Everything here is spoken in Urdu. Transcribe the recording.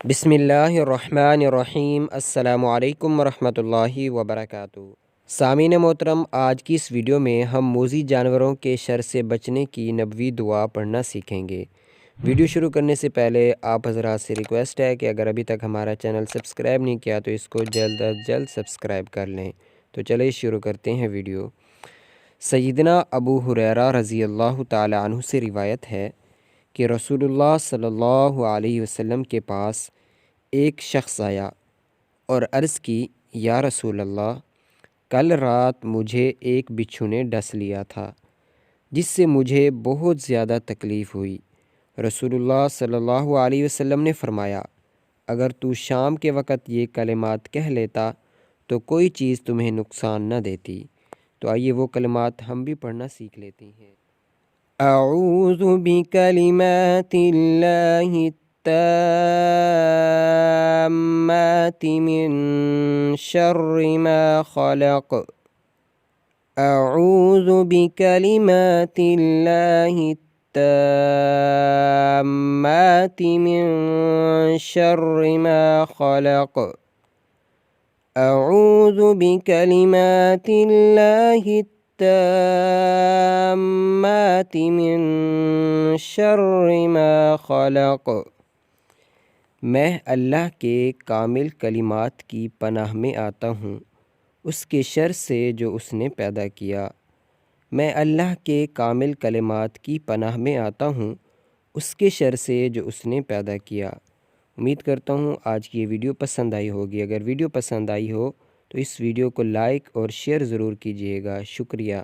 بسم اللہ الرحمن الرحیم۔ السلام علیکم ورحمۃ اللہ وبرکاتہ۔ سامعین محترم، آج کی اس ویڈیو میں ہم موذی جانوروں کے شر سے بچنے کی نبوی دعا پڑھنا سیکھیں گے۔ ویڈیو شروع کرنے سے پہلے آپ حضرات سے ریکویسٹ ہے کہ اگر ابھی تک ہمارا چینل سبسکرائب نہیں کیا تو اس کو جلد از جلد سبسکرائب کر لیں۔ تو چلیے شروع کرتے ہیں ویڈیو۔ سیدنا ابو ہریرہ رضی اللہ تعالی عنہ سے روایت ہے کہ رسول اللہ صلی اللہ علیہ وسلم کے پاس ایک شخص آیا اور عرض کی، یا رسول اللہ، کل رات مجھے ایک بچھو نے ڈس لیا تھا جس سے مجھے بہت زیادہ تکلیف ہوئی۔ رسول اللہ صلی اللہ علیہ وسلم نے فرمایا، اگر تو شام کے وقت یہ کلمات کہہ لیتا تو کوئی چیز تمہیں نقصان نہ دیتی۔ تو آئیے وہ کلمات ہم بھی پڑھنا سیکھ لیتے ہیں۔ اعوذ بکلمات اللہ التامات من شر ما خلق۔ اعوذ بکلمات اللہ التامات من شر ما خلق۔ اعوذ بکلمات اللہ التامات من شر ما خلق۔ میں اللہ کے کامل کلمات کی پناہ میں آتا ہوں اس کے شر سے جو اس نے پیدا کیا۔ میں اللہ کے کامل کلمات کی پناہ میں آتا ہوں اس کے شر سے جو اس نے پیدا کیا۔ امید کرتا ہوں آج کی یہ ویڈیو پسند آئی ہوگی۔ اگر ویڈیو پسند آئی ہو تو اس ویڈیو کو لائک اور شیئر ضرور کیجیے گا۔ شکریہ۔